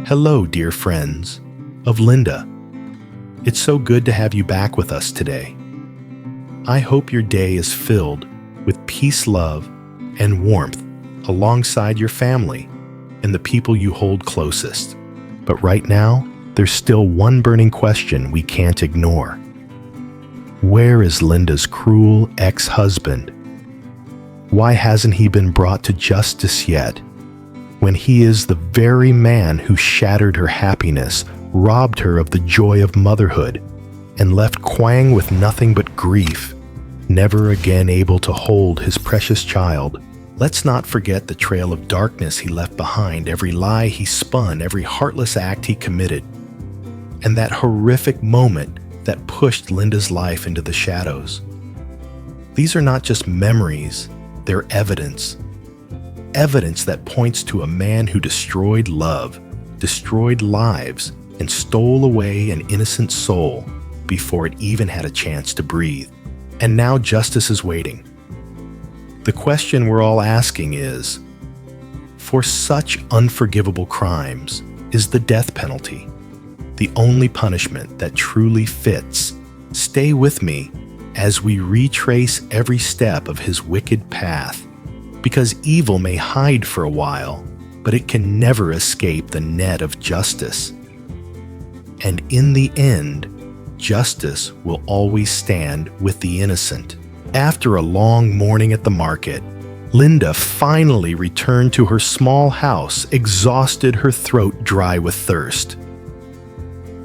Hello, dear friends of Linda. It's so good to have you back with us today. I hope your day is filled with peace, love, and warmth alongside your family and the people you hold closest. But right now, there's still one burning question we can't ignore. Where is Linda's cruel ex-husband? Why hasn't he been brought to justice yet, when he is the very man who shattered her happiness, robbed her of the joy of motherhood, and left Kwang with nothing but grief, never again able to hold his precious child? Let's not forget the trail of darkness he left behind, every lie he spun, every heartless act he committed, and that horrific moment that pushed Linda's life into the shadows. These are not just memories, they're evidence. Evidence that points to a man who destroyed love, destroyed lives, and stole away an innocent soul before it even had a chance to breathe. And now justice is waiting. The question we're all asking is, for such unforgivable crimes, is the death penalty the only punishment that truly fits? Stay with me as we retrace every step of his wicked path, because evil may hide for a while, but it can never escape the net of justice. And in the end, justice will always stand with the innocent. After a long morning at the market, Linda finally returned to her small house, exhausted, her throat dry with thirst.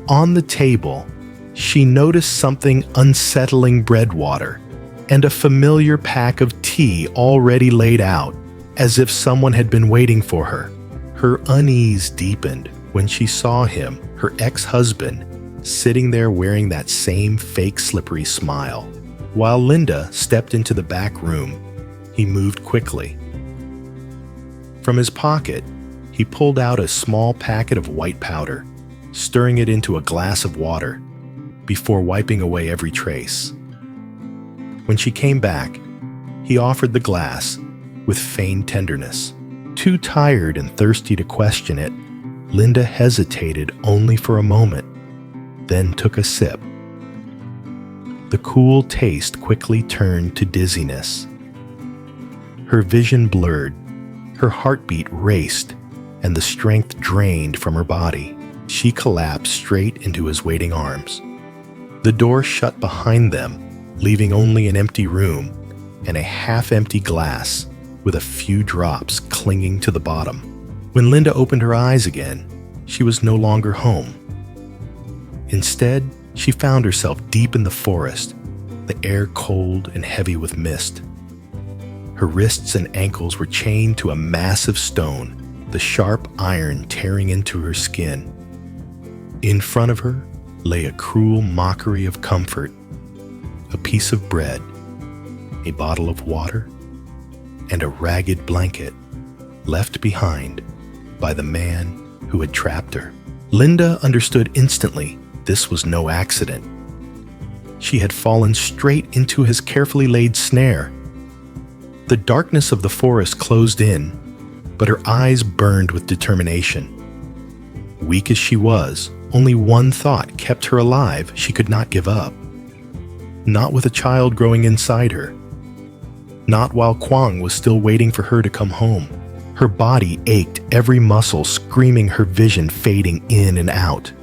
On the table, she noticed something unsettling: bread water and a familiar pack of tea already laid out, as if someone had been waiting for her. Her unease deepened when she saw him, her ex-husband, sitting there wearing that same fake slippery smile. While Linda stepped into the back room, he moved quickly. From his pocket, he pulled out a small packet of white powder, stirring it into a glass of water before wiping away every trace. When she came back, he offered the glass with feigned tenderness. Too tired and thirsty to question it, Linda hesitated only for a moment, then took a sip. The cool taste quickly turned to dizziness. Her vision blurred, her heartbeat raced, and the strength drained from her body. She collapsed straight into his waiting arms. The door shut behind them, leaving only an empty room and a half-empty glass with a few drops clinging to the bottom. When Linda opened her eyes again, she was no longer home. Instead, she found herself deep in the forest, the air cold and heavy with mist. Her wrists and ankles were chained to a massive stone, the sharp iron tearing into her skin. In front of her lay a cruel mockery of comfort: a piece of bread, a bottle of water, and a ragged blanket left behind by the man who had trapped her. Linda understood instantly this was no accident. She had fallen straight into his carefully laid snare. The darkness of the forest closed in, but her eyes burned with determination. Weak as she was, only one thought kept her alive: she could not give up. Not with a child growing inside her. Not while Kwang was still waiting for her to come home. Her body ached, every muscle screaming, her vision fading in and out.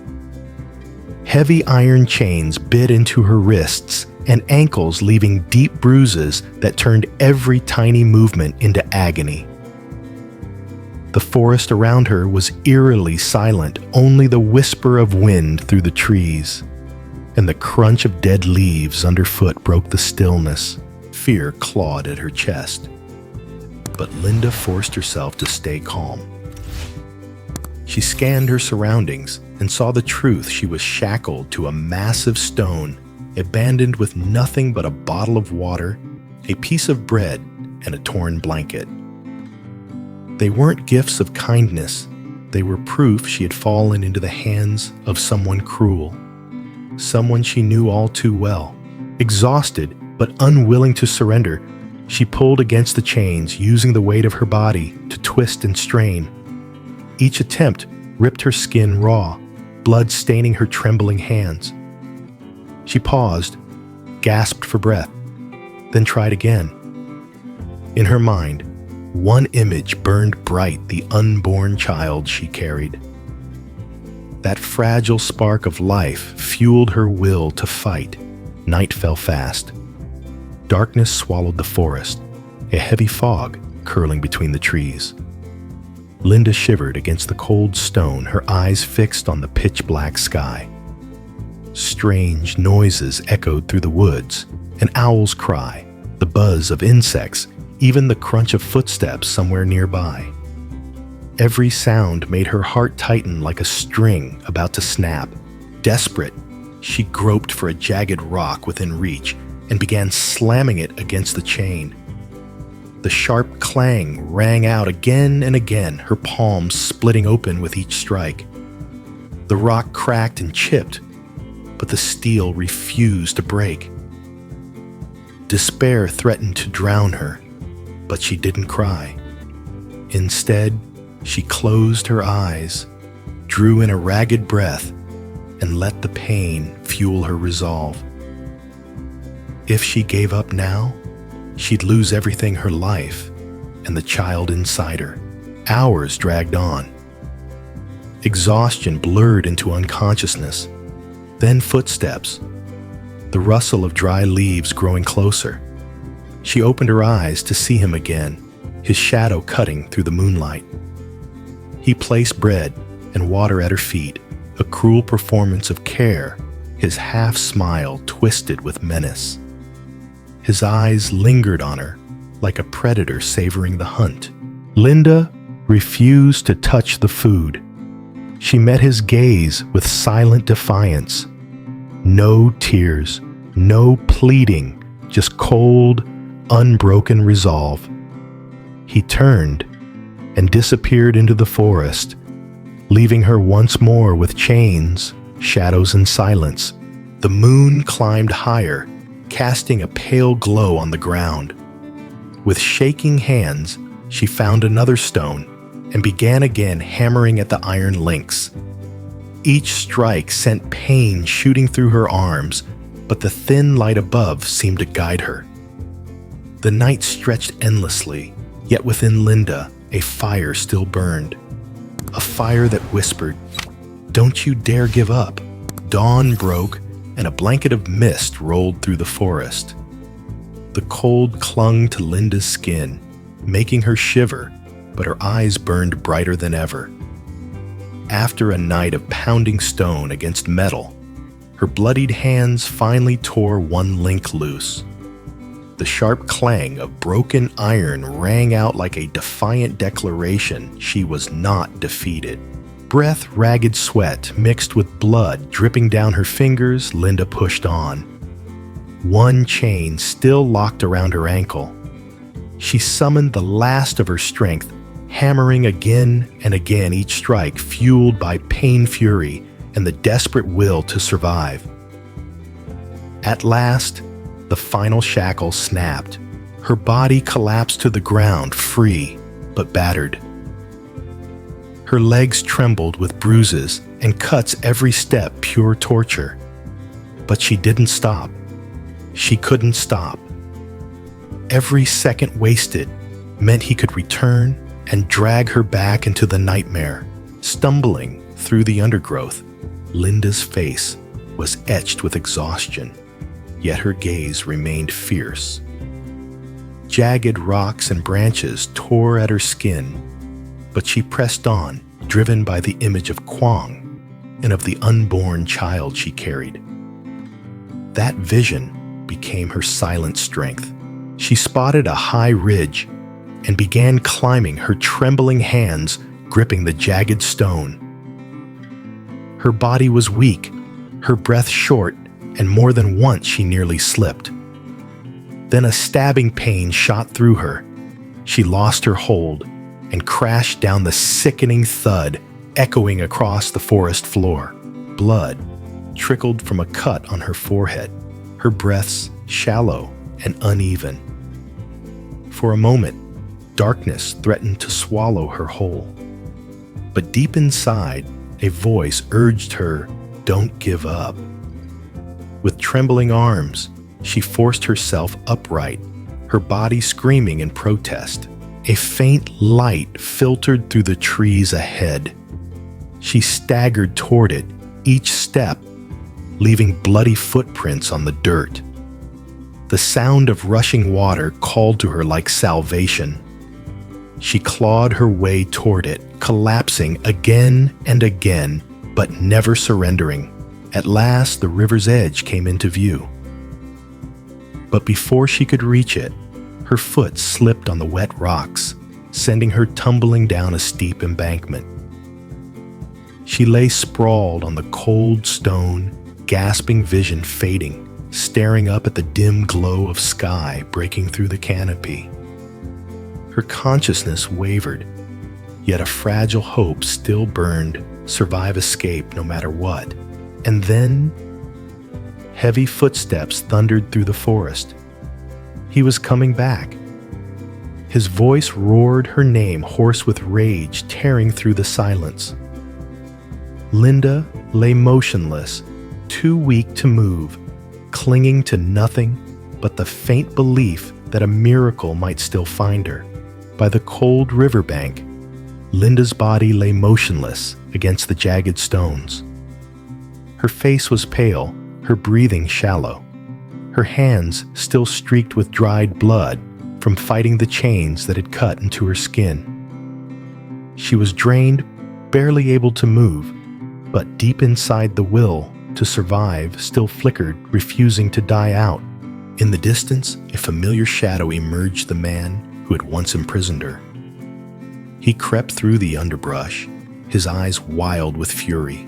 Heavy iron chains bit into her wrists and ankles, leaving deep bruises that turned every tiny movement into agony. The forest around her was eerily silent, only the whisper of wind through the trees and the crunch of dead leaves underfoot broke the stillness. Fear clawed at her chest, but Linda forced herself to stay calm. She scanned her surroundings and saw the truth: she was shackled to a massive stone, abandoned with nothing but a bottle of water, a piece of bread, and a torn blanket. They weren't gifts of kindness. They were proof she had fallen into the hands of someone cruel, someone she knew all too well. Exhausted but unwilling to surrender, she pulled against the chains, using the weight of her body to twist and strain. Each attempt ripped her skin raw, blood staining her trembling hands. She paused, gasped for breath, then tried again. In her mind, one image burned bright, the unborn child she carried. That fragile spark of life fueled her will to fight. Night fell fast. Darkness swallowed the forest, a heavy fog curling between the trees. Linda shivered against the cold stone, her eyes fixed on the pitch-black sky. Strange noises echoed through the woods, an owl's cry, the buzz of insects, even the crunch of footsteps somewhere nearby. Every sound made her heart tighten like a string about to snap. Desperate, she groped for a jagged rock within reach and began slamming it against the chain. The sharp clang rang out again and again, her palms splitting open with each strike. The rock cracked and chipped, but the steel refused to break. Despair threatened to drown her, but she didn't cry. Instead, she closed her eyes, drew in a ragged breath, and let the pain fuel her resolve. If she gave up now, she'd lose everything, her life and the child inside her. Hours dragged on. Exhaustion blurred into unconsciousness. Then footsteps, the rustle of dry leaves growing closer. She opened her eyes to see him again, his shadow cutting through the moonlight. He placed bread and water at her feet, a cruel performance of care, his half smile twisted with menace. His eyes lingered on her, like a predator savoring the hunt. Linda refused to touch the food. She met his gaze with silent defiance. No tears, no pleading, just cold, unbroken resolve. He turned and disappeared into the forest, leaving her once more with chains, shadows, and silence. The moon climbed higher, casting a pale glow on the ground. With shaking hands, she found another stone and began again hammering at the iron links. Each strike sent pain shooting through her arms, but the thin light above seemed to guide her. The night stretched endlessly, yet within Linda, a fire still burned. A fire that whispered, "Don't you dare give up." Dawn broke, and a blanket of mist rolled through the forest. The cold clung to Linda's skin, making her shiver, but her eyes burned brighter than ever. After a night of pounding stone against metal, her bloodied hands finally tore one link loose. The sharp clang of broken iron rang out like a defiant declaration she was not defeated. Breath, ragged sweat mixed with blood dripping down her fingers, Linda pushed on. One chain still locked around her ankle. She summoned the last of her strength, hammering again and again, each strike fueled by pain, fury, and the desperate will to survive. At last, the final shackle snapped. Her body collapsed to the ground, free but battered. Her legs trembled with bruises and cuts every step, pure torture. But she didn't stop. She couldn't stop. Every second wasted meant he could return and drag her back into the nightmare. Stumbling through the undergrowth, Linda's face was etched with exhaustion, yet her gaze remained fierce. Jagged rocks and branches tore at her skin, but she pressed on, driven by the image of Kwang and of the unborn child she carried. That vision became her silent strength. She spotted a high ridge and began climbing, her trembling hands gripping the jagged stone. Her body was weak, her breath short, and more than once she nearly slipped. Then a stabbing pain shot through her. She lost her hold and crashed down the sickening thud echoing across the forest floor. Blood trickled from a cut on her forehead, her breaths shallow and uneven. For a moment, darkness threatened to swallow her whole. But deep inside, a voice urged her, "Don't give up." With trembling arms, she forced herself upright, her body screaming in protest. A faint light filtered through the trees ahead. She staggered toward it, each step leaving bloody footprints on the dirt. The sound of rushing water called to her like salvation. She clawed her way toward it, collapsing again and again, but never surrendering. At last, the river's edge came into view. But before she could reach it, her foot slipped on the wet rocks, sending her tumbling down a steep embankment. She lay sprawled on the cold stone, gasping, vision fading, staring up at the dim glow of sky breaking through the canopy. Her consciousness wavered, yet a fragile hope still burned, survive escape no matter what. And then, heavy footsteps thundered through the forest. He was coming back. His voice roared her name, hoarse with rage, tearing through the silence. Linda lay motionless, too weak to move, clinging to nothing but the faint belief that a miracle might still find her. By the cold riverbank, Linda's body lay motionless against the jagged stones. Her face was pale, her breathing shallow, her hands still streaked with dried blood from fighting the chains that had cut into her skin. She was drained, barely able to move, but deep inside the will to survive still flickered, refusing to die out. In the distance, a familiar shadow emerged, the man who had once imprisoned her. He crept through the underbrush, his eyes wild with fury.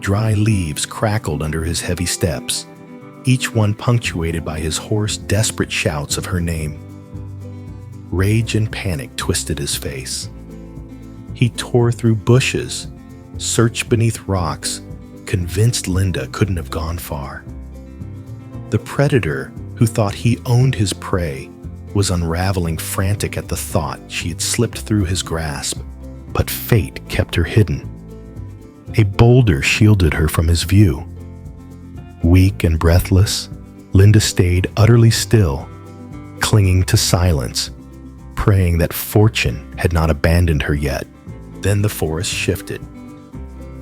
Dry leaves crackled under his heavy steps, each one punctuated by his hoarse, desperate shouts of her name. Rage and panic twisted his face. He tore through bushes, searched beneath rocks, convinced Linda couldn't have gone far. The predator, who thought he owned his prey, was unraveling, frantic at the thought she had slipped through his grasp, but fate kept her hidden. A boulder shielded her from his view. Weak and breathless, Linda stayed utterly still, clinging to silence, praying that fortune had not abandoned her yet. Then the forest shifted.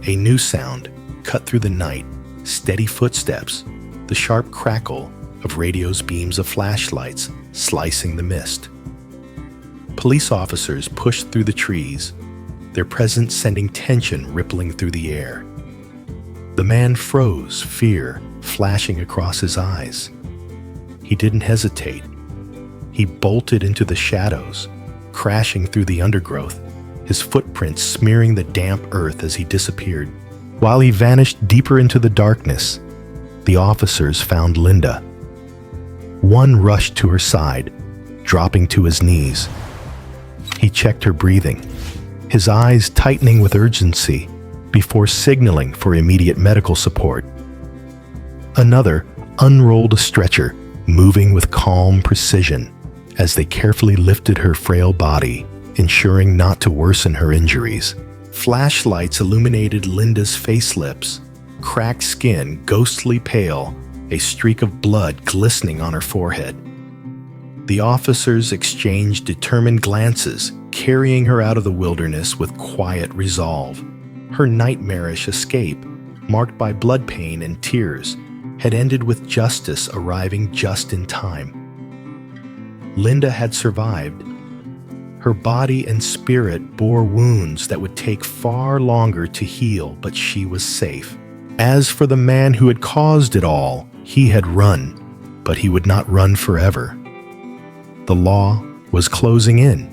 A new sound cut through the night, steady footsteps, the sharp crackle of radio's beams of flashlights slicing the mist. Police officers pushed through the trees, their presence sending tension rippling through the air. The man froze, fear flashing across his eyes. He didn't hesitate. He bolted into the shadows, crashing through the undergrowth, his footprints smearing the damp earth as he disappeared. While he vanished deeper into the darkness, the officers found Linda. One rushed to her side, dropping to his knees. He checked her breathing, his eyes tightening with urgency before signaling for immediate medical support. Another unrolled a stretcher, moving with calm precision as they carefully lifted her frail body, ensuring not to worsen her injuries. Flashlights illuminated Linda's face-lips, cracked skin ghostly pale, a streak of blood glistening on her forehead. The officers exchanged determined glances, carrying her out of the wilderness with quiet resolve. Her nightmarish escape, marked by blood pain and tears, had ended with justice arriving just in time. Linda had survived. Her body and spirit bore wounds that would take far longer to heal, but she was safe. As for the man who had caused it all, he had run, but he would not run forever. The law was closing in.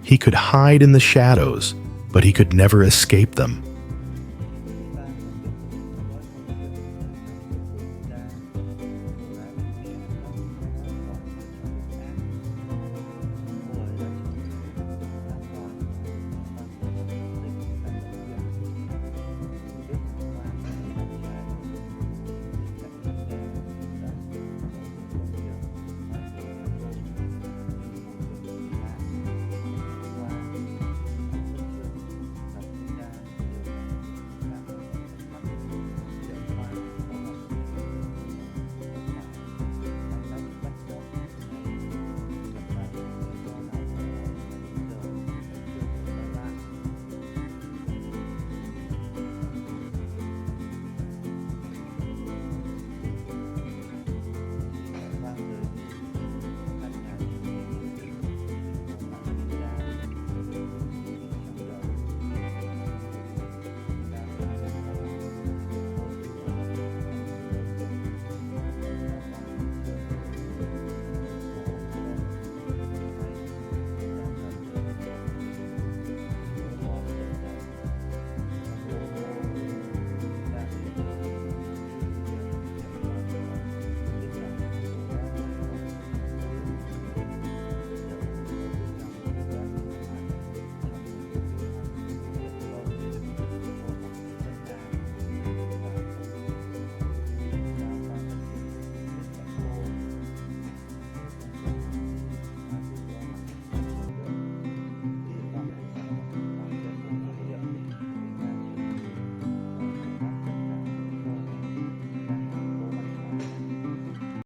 He could hide in the shadows, but he could never escape them.